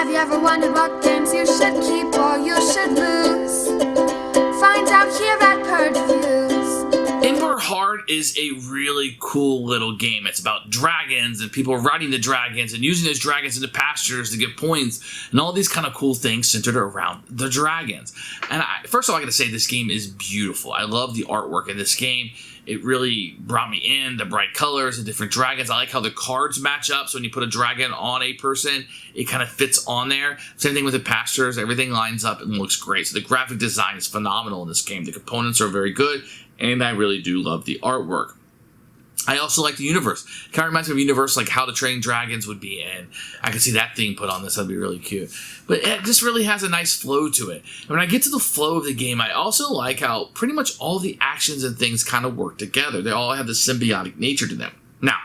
Have you ever wondered what games you should keep or you should lose? Find out here at Purge Reviews. Emberheart is a really cool little game. It's about dragons and people riding the dragons and using those dragons into pastures to get points and all these kind of cool things centered around the dragons. And first of all, I got to say this game is beautiful. I love the artwork in this game. It really brought me in, the bright colors, the different dragons. I like how the cards match up. So when you put a dragon on a person, it kind of fits on there. Same thing with the pastures. Everything lines up and looks great. So the graphic design is phenomenal in this game. The components are very good, and I really do love the artwork. I also like the universe. It kind of reminds me of a universe like How to Train Dragons would be in. I could see that thing put on this. That'd be really cute. But it just really has a nice flow to it. And when I get to the flow of the game, I also like how pretty much all the actions and things kind of work together. They all have this symbiotic nature to them. Now,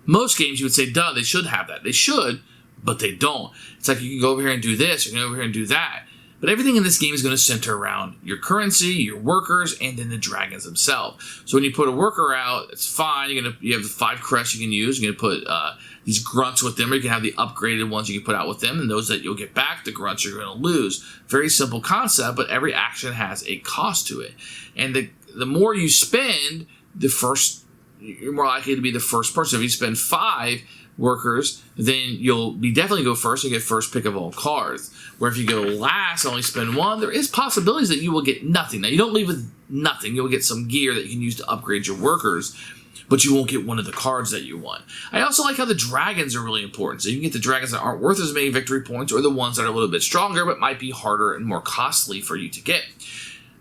most games you would say, duh, they should have that. They should, but they don't. It's like you can go over here and do this, you can go over here and do that. But everything in this game is going to center around your currency, your workers, and then the dragons themselves. So when you put a worker out, it's fine. You have the 5 crests you can use. You're going to put these grunts with them, or you can have the upgraded ones you can put out with them, and those that you'll get back, the grunts you're going to lose. Very simple concept, but every action has a cost to it. And the more you spend, you're more likely to be the first person. If you spend 5 workers, then you'll definitely go first and get first pick of all cards. Where if you go last and only spend 1, there is possibilities that you will get nothing. Now, you don't leave with nothing. You'll get some gear that you can use to upgrade your workers, but you won't get one of the cards that you want. I also like how the dragons are really important. So you can get the dragons that aren't worth as many victory points, or the ones that are a little bit stronger but might be harder and more costly for you to get.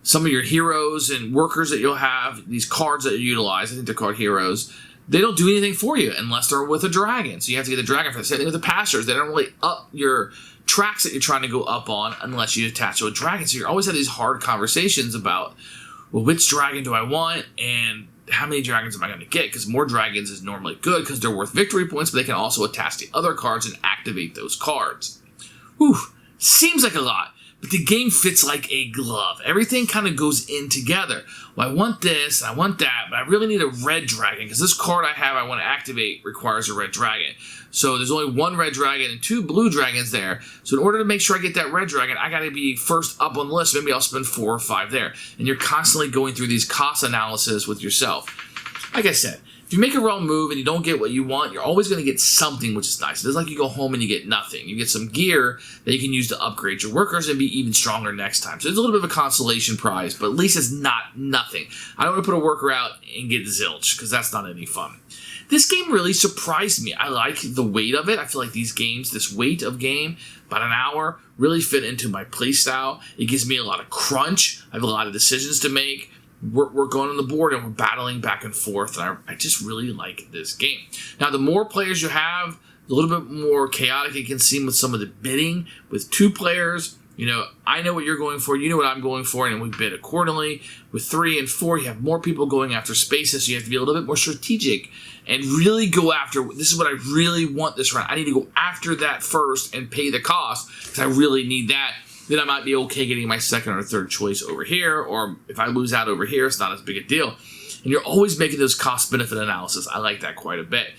Some of your heroes and workers that you'll have, these cards that you utilize, I think they're called heroes, they don't do anything for you unless they're with a dragon. So you have to get the dragon for the same thing with the pastures. They don't really up your tracks that you're trying to go up on unless you attach to a dragon. So you always have these hard conversations about, well, which dragon do I want and how many dragons am I going to get? Because more dragons is normally good because they're worth victory points, but they can also attach to other cards and activate those cards. Whew, seems like a lot. But the game fits like a glove. Everything kind of goes in together. Well, I want this, I want that, but I really need a red dragon because this card I have I want to activate requires a red dragon. So there's only 1 red dragon and 2 blue dragons there. So in order to make sure I get that red dragon, I got to be first up on the list. Maybe I'll spend 4 or 5 there. And you're constantly going through these cost analysis with yourself. Like I said, if you make a wrong move and you don't get what you want, you're always going to get something, which is nice. It's like you go home and you get nothing. You get some gear that you can use to upgrade your workers and be even stronger next time. So it's a little bit of a consolation prize, but at least it's not nothing. I don't want to put a worker out and get zilch, because that's not any fun. This game really surprised me. I like the weight of it. I feel like these games, this weight of game, about an hour, really fit into my playstyle. It gives me a lot of crunch. I have a lot of decisions to make. We're going on the board and we're battling back and forth, and I just really like this game. Now, the more players you have, a little bit more chaotic it can seem with some of the bidding. With 2 players, I know what you're going for, you know what I'm going for, and we bid accordingly. With 3 and 4, you have more people going after spaces, so you have to be a little bit more strategic and really go after, this is what I really want this round. I need to go after that first and pay the cost because I really need that. Then I might be okay getting my second or third choice over here, or if I lose out over here, it's not as big a deal. And you're always making those cost-benefit analysis. I like that quite a bit.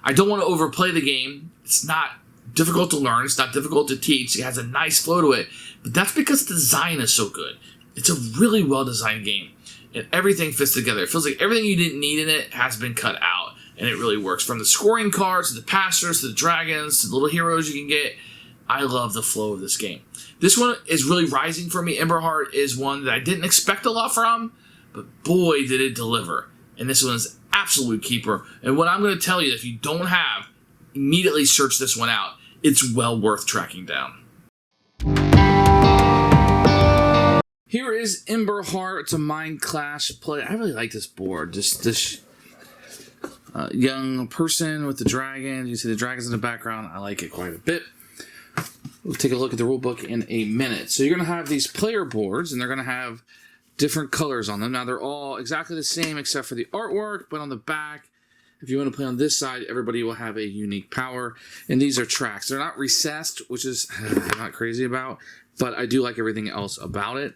I don't want to overplay the game. It's not difficult to learn. It's not difficult to teach. It has a nice flow to it, but that's because the design is so good. It's a really well-designed game, and everything fits together. It feels like everything you didn't need in it has been cut out, and it really works. From the scoring cards, to the pastures, to the dragons, to the little heroes you can get. I love the flow of this game. This one is really rising for me. Emberheart is one that I didn't expect a lot from, but boy, did it deliver. And this one is absolute keeper. And what I'm going to tell you, if you don't have, immediately search this one out. It's well worth tracking down. Here is Emberheart. It's a Mindclash play. I really like this board. Just this young person with the dragon. You see the dragons in the background. I like it quite a bit. We'll take a look at the rulebook in a minute. So you're going to have these player boards, and they're going to have different colors on them. Now, they're all exactly the same except for the artwork, but on the back, if you want to play on this side, everybody will have a unique power. And these are tracks. They're not recessed, which is I'm not crazy about, but I do like everything else about it.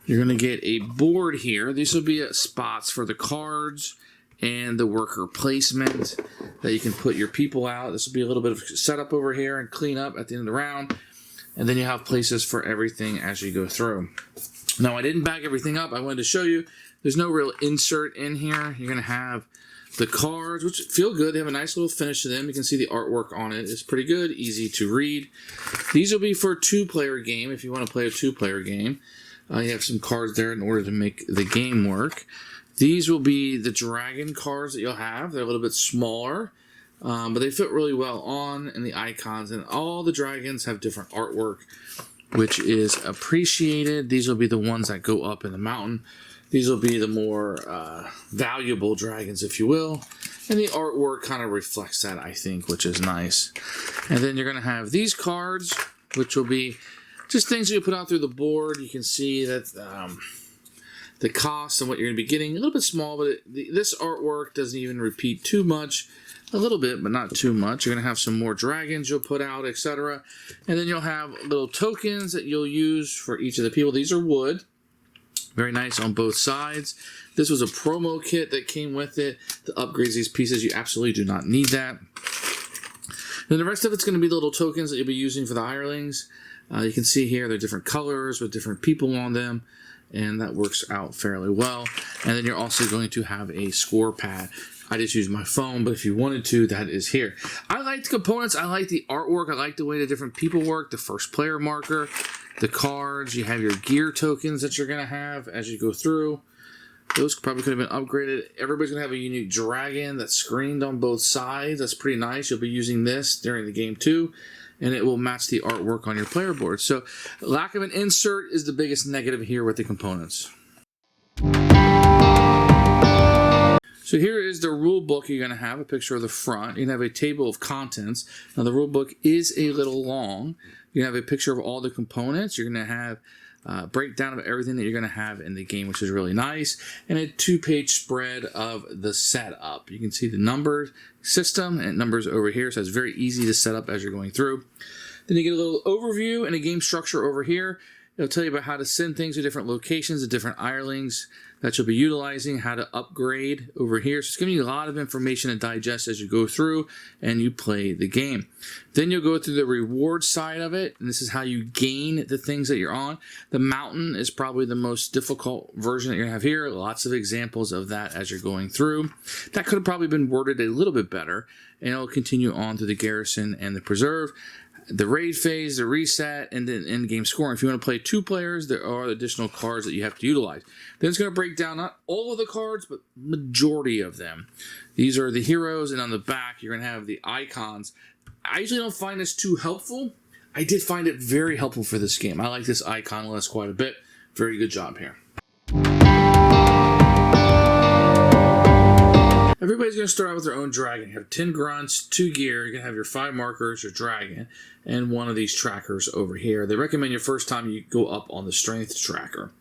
You're going to get a board here. These will be spots for the cards and the worker placement that you can put your people out. This will be a little bit of setup over here and clean up at the end of the round. And then you have places for everything as you go through. Now, I didn't back everything up. I wanted to show you there's no real insert in here. You're going to have the cards, which feel good. They have a nice little finish to them. You can see the artwork on it. It's pretty good, easy to read. These will be for a 2-player game if you want to play a 2-player game. You have some cards there in order to make the game work. These will be the dragon cards that you'll have. They're a little bit smaller, but they fit really well on, and the icons. And all the dragons have different artwork, which is appreciated. These will be the ones that go up in the mountain. These will be the more valuable dragons, if you will. And the artwork kind of reflects that, I think, which is nice. And then you're going to have these cards, which will be just things you put out through the board. You can see that the cost and what you're going to be getting, a little bit small, but this artwork doesn't even repeat too much. A little bit, but not too much. You're going to have some more dragons you'll put out, etc. And then you'll have little tokens that you'll use for each of the people. These are wood. Very nice on both sides. This was a promo kit that came with it to upgrade these pieces. You absolutely do not need that. Then the rest of it's going to be little tokens that you'll be using for the hirelings. You can see here they're different colors with different people on them, and that works out fairly well. And then you're also going to have a score pad. I just use my phone, but if you wanted to, that is here. I like the components. I like the artwork. I like the way the different people work. The first player marker, the cards. You have your gear tokens that you're going to have as you go through. Those probably could have been upgraded. Everybody's going to have a unique dragon that's screened on both sides. That's pretty nice. You'll be using this during the game too, and it will match the artwork on your player board. So lack of an insert is the biggest negative here with the components. So here is the rule book. You're going to have a picture of the front. You're going to have a table of contents. Now the rule book is a little long. You have a picture of all the components. You're going to have a breakdown of everything that you're going to have in the game, which is really nice. And a 2-page spread of the setup. You can see the number system and numbers over here. So it's very easy to set up as you're going through. Then you get a little overview and a game structure over here. It'll tell you about how to send things to different locations, the different hirelings that you'll be utilizing, how to upgrade over here. So it's giving you a lot of information to digest as you go through and you play the game. Then you'll go through the reward side of it, and this is how you gain the things that you're on. The mountain is probably the most difficult version that you have here. Lots of examples of that as you're going through. That could have probably been worded a little bit better, and it'll continue on to the garrison and the preserve, the raid phase, the reset, and then end-game scoring. If you want to play 2 players, there are additional cards that you have to utilize. Then it's going to break down not all of the cards, but majority of them. These are the heroes, and on the back, you're going to have the icons. I usually don't find this too helpful. I did find it very helpful for this game. I like this icon list quite a bit. Very good job here. Everybody's going to start out with their own dragon. You have 10 grunts, 2 gear. You're going to have your 5 markers, your dragon, and one of these trackers over here. They recommend your first time you go up on the strength tracker.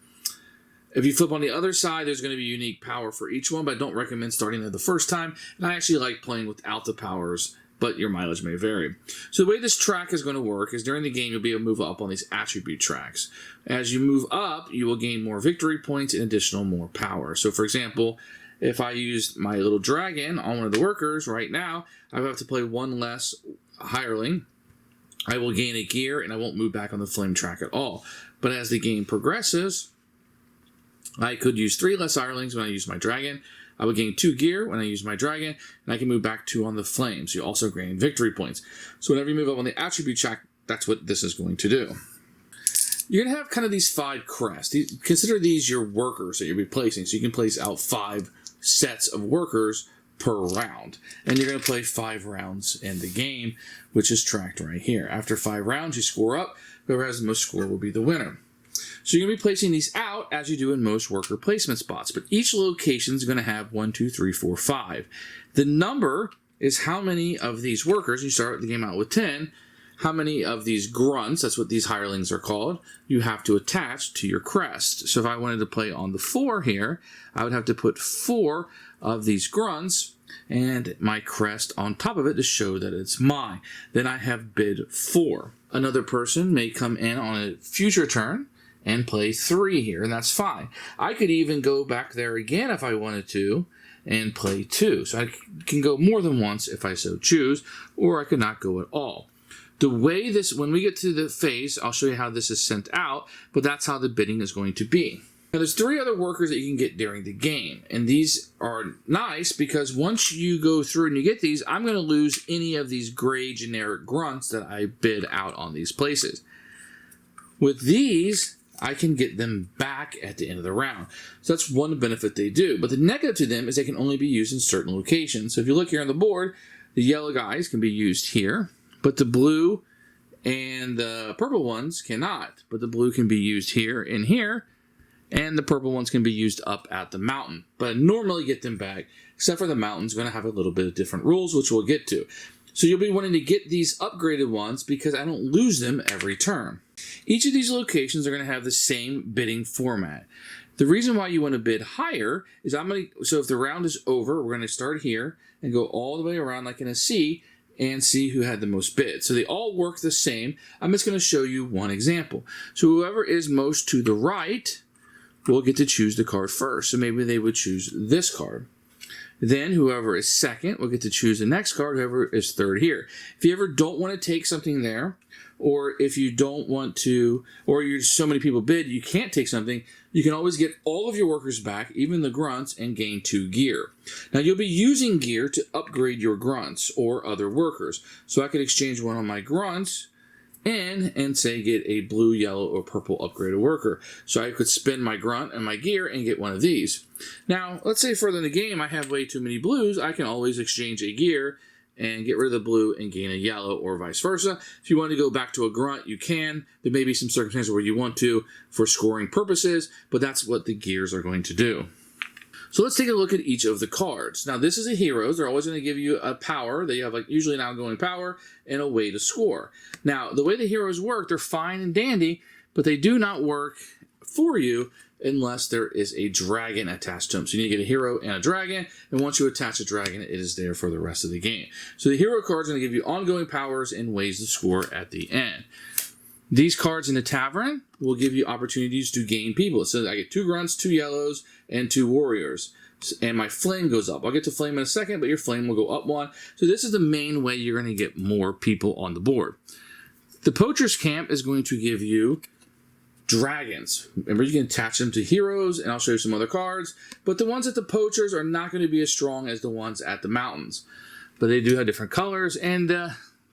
If you flip on the other side, there's going to be unique power for each one, but I don't recommend starting there the first time. And I actually like playing without the powers, but your mileage may vary. So the way this track is going to work is during the game, you'll be able to move up on these attribute tracks. As you move up, you will gain more victory points and additional more power. So for example, if I used my little dragon on one of the workers right now, I would have to play 1 less hireling. I will gain a gear, and I won't move back on the flame track at all. But as the game progresses, I could use 3 less hirelings when I use my dragon. I would gain 2 gear when I use my dragon, and I can move back 2 on the flames. You also gain victory points. So whenever you move up on the attribute track, that's what this is going to do. You're going to have kind of these 5 crests. Consider these your workers that you'll be placing. So you can place out 5 sets of workers per round. And you're going to play 5 rounds in the game, which is tracked right here. After 5 rounds, you score up. Whoever has the most score will be the winner. So you're going to be placing these out as you do in most worker placement spots. But each location is going to have 1, 2, 3, 4, 5. The number is how many of these workers, you start the game out with 10, how many of these grunts, that's what these hirelings are called, you have to attach to your crest. So if I wanted to play on the 4 here, I would have to put 4 of these grunts and my crest on top of it to show that it's mine. Then I have bid 4. Another person may come in on a future turn and play 3 here, and that's fine. I could even go back there again if I wanted to and play 2. So I can go more than once if I so choose, or I could not go at all. The way this, when we get to the phase, I'll show you how this is sent out, but that's how the bidding is going to be. Now there's 3 other workers that you can get during the game, and these are nice because once you go through and you get these, I'm going to lose any of these gray generic grunts that I bid out on these places. With these, I can get them back at the end of the round. So that's one benefit they do. But the negative to them is they can only be used in certain locations. So if you look here on the board, the yellow guys can be used here, but the blue and the purple ones cannot. But the blue can be used here and here, and the purple ones can be used up at the mountain. But I normally get them back, except for the mountain's going to have a little bit of different rules, which we'll get to. So you'll be wanting to get these upgraded ones because I don't lose them every turn. Each of these locations are going to have the same bidding format. The reason why you want to bid higher is so if the round is over, we're going to start here and go all the way around like in a C and see who had the most bids. So they all work the same. I'm just going to show you one example. So whoever is most to the right will get to choose the card first. So maybe they would choose this card. Then whoever is second will get to choose the next card, whoever is third here. If you ever don't want to take something there, or if you don't want to, or you're so many people bid, you can't take something, you can always get all of your workers back, even the grunts, and gain 2 gear. Now you'll be using gear to upgrade your grunts or other workers. So I could exchange one of my grunts and say get a blue, yellow, or purple upgraded worker. So I could spend my grunt and my gear and get one of these. Now, let's say further in the game I have way too many blues. I can always exchange a gear and get rid of the blue and gain a yellow, or vice versa. If you want to go back to a grunt, you can. There may be some circumstances where you want to for scoring purposes, but that's what the gears are going to do. So let's take a look at each of the cards. Now this is a heroes. They're always going to give you a power. They have like usually an outgoing power and a way to score. Now the way the heroes work, they're fine and dandy, but they do not work for you unless there is a dragon attached to them. So you need to get a hero and a dragon, and once you attach a dragon, it is there for the rest of the game. So the hero cards are going to give you ongoing powers and ways to score at the end. These cards in the tavern will give you opportunities to gain people. So I get 2 grunts, 2 yellows, and 2 warriors. And my flame goes up. I'll get to flame in a second, but your flame will go up 1. So this is the main way you're going to get more people on the board. The poacher's camp is going to give you dragons. Remember, you can attach them to heroes, and I'll show you some other cards. But the ones at the poachers are not going to be as strong as the ones at the mountains. But they do have different colors, and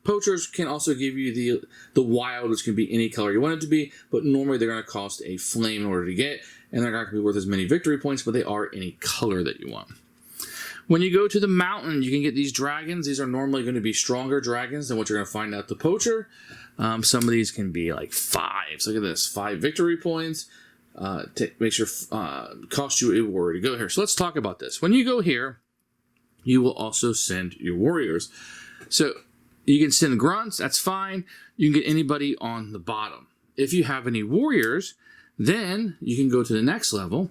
poachers can also give you the wild, which can be any color you want it to be, but normally they're going to cost a flame in order to get, and they're not going to be worth as many victory points, but they are any color that you want. When you go to the mountain, you can get these dragons. These are normally going to be stronger dragons than what you're going to find at the poacher. Some of these can be like 5. So look at this, 5 victory points. Cost you a warrior to go here. So let's talk about this. When you go here, you will also send your warriors. So you can send grunts, that's fine. You can get anybody on the bottom. If you have any warriors, then you can go to the next level,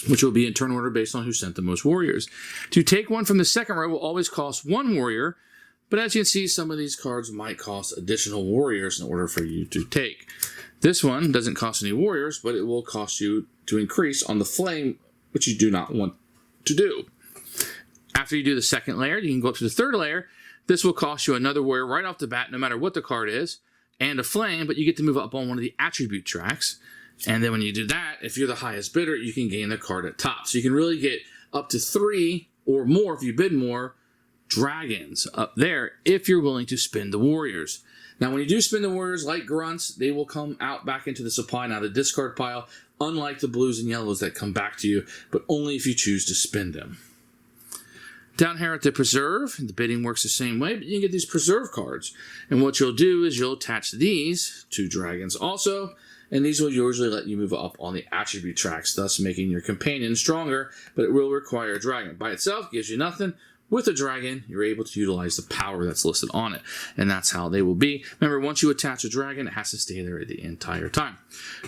which will be in turn order based on who sent the most warriors. To take one from the second row will always cost 1 warrior, but as you can see, some of these cards might cost additional warriors in order for you to take. This one doesn't cost any warriors, but it will cost you to increase on the flame, which you do not want to do. After you do the second layer, you can go up to the third layer. This will cost you another warrior right off the bat, no matter what the card is, and a flame, but you get to move up on one of the attribute tracks. And then when you do that, if you're the highest bidder, you can gain the card at top. So you can really get up to 3 or more, if you bid more, dragons up there if you're willing to spend the warriors. Now when you do spend the warriors, like grunts, they will come out back into the supply, now the discard pile, unlike the blues and yellows that come back to you, but only if you choose to spend them. Down here at the preserve, the bidding works the same way, but you can get these preserve cards. And what you'll do is you'll attach these to dragons also, and these will usually let you move up on the attribute tracks, thus making your companion stronger, but it will require a dragon. By itself, gives you nothing. With a dragon, you're able to utilize the power that's listed on it, and that's how they will be. Remember, once you attach a dragon, it has to stay there the entire time.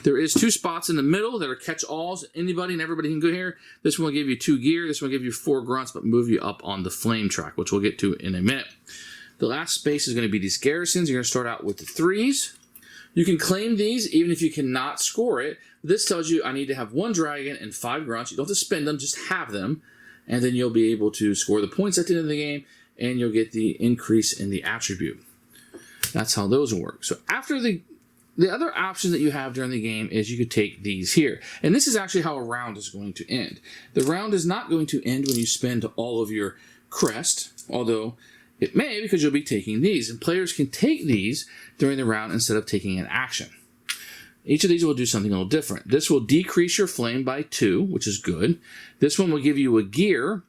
There is 2 spots in the middle that are catch-alls. Anybody and everybody can go here. This one will give you 2 gear. This one will give you 4 grunts, but move you up on the flame track, which we'll get to in a minute. The last space is going to be these garrisons. You're going to start out with the 3s. You can claim these even if you cannot score it. This tells you I need to have 1 dragon and 5 grunts. You don't have to spend them, just have them. and then you'll be able to score the points at the end of the game, and you'll get the increase in the attribute. That's how those work. So after the other option that you have during the game is you could take these here. And this is actually how a round is going to end. The round is not going to end when you spend all of your crest, although it may, because you'll be taking these. And players can take these during the round instead of taking an action. Each of these will do something a little different. This will decrease your flame by 2, which is good. This one will give you a gear.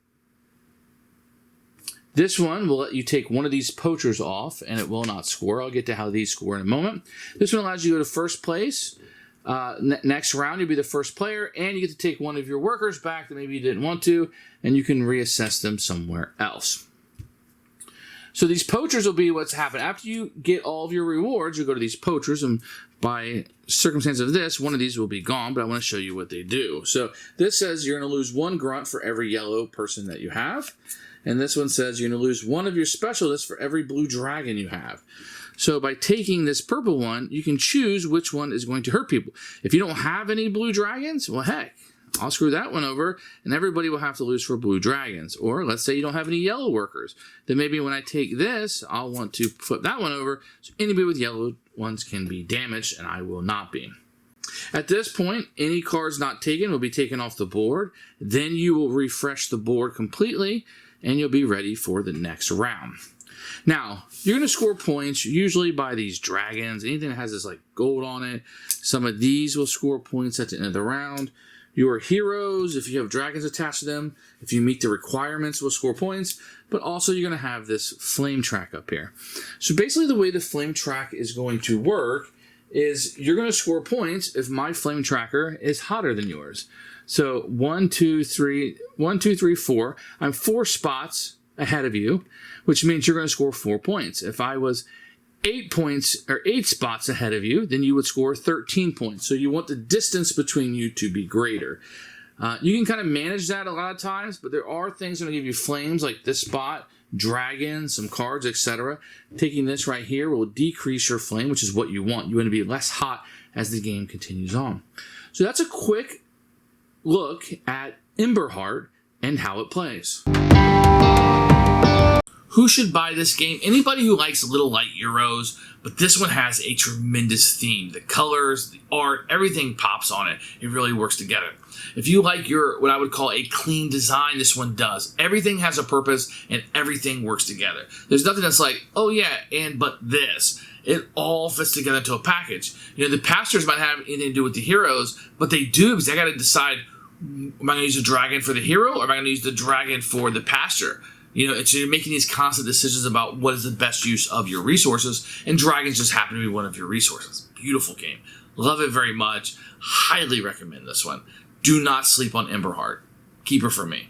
This one will let you take one of these poachers off, and it will not score. I'll get to how these score in a moment. This one allows you to go to first place. Next round, you'll be the first player, and you get to take one of your workers back that maybe you didn't want to, and you can reassess them somewhere else. So these poachers will be what's happened. After you get all of your rewards, you go to these poachers, and by circumstance of this, one of these will be gone, but I want to show you what they do. So this says you're going to lose 1 grunt for every yellow person that you have. And this one says you're going to lose 1 of your specialists for every blue dragon you have. So by taking this purple one, you can choose which one is going to hurt people. If you don't have any blue dragons, well, heck, I'll screw that one over, and everybody will have to lose for blue dragons. Or let's say you don't have any yellow workers. Then maybe when I take this, I'll want to flip that one over, so anybody with yellow ones can be damaged, and I will not be. At this point, any cards not taken will be taken off the board. Then you will refresh the board completely, and you'll be ready for the next round. Now, you're going to score points usually by these dragons. Anything that has this like gold on it. Some of these will score points at the end of the round. Your heroes, if you have dragons attached to them, if you meet the requirements, will score points. But also you're going to have this flame track up here. So basically the way the flame track is going to work is you're going to score points if my flame tracker is hotter than yours. So 1, 2, 3, 4. I'm 4 spots ahead of you, which means you're going to score 4 points. If I was 8 spots ahead of you, then you would score 13 points. So you want the distance between you to be greater. You can kind of manage that a lot of times, but there are things that will give you flames like this spot, dragons, some cards, etc. Taking this right here will decrease your flame, which is what you want. You want to be less hot as the game continues on. So that's a quick look at Emberheart and how it plays. Who should buy this game? Anybody who likes little light Euros, but this one has a tremendous theme. The colors, the art, everything pops on it. It really works together. If you like your, what I would call a clean design, this one does. Everything has a purpose and everything works together. There's nothing that's like, oh yeah, but this. It all fits together into a package. You know, the pastors might have anything to do with the heroes, but they do because I got to decide, am I going to use a dragon for the hero or am I going to use the dragon for the pastor? You know, so you're making these constant decisions about what is the best use of your resources, and dragons just happen to be one of your resources. Beautiful game. Love it very much. Highly recommend this one. Do not sleep on Emberheart. Keeper for me.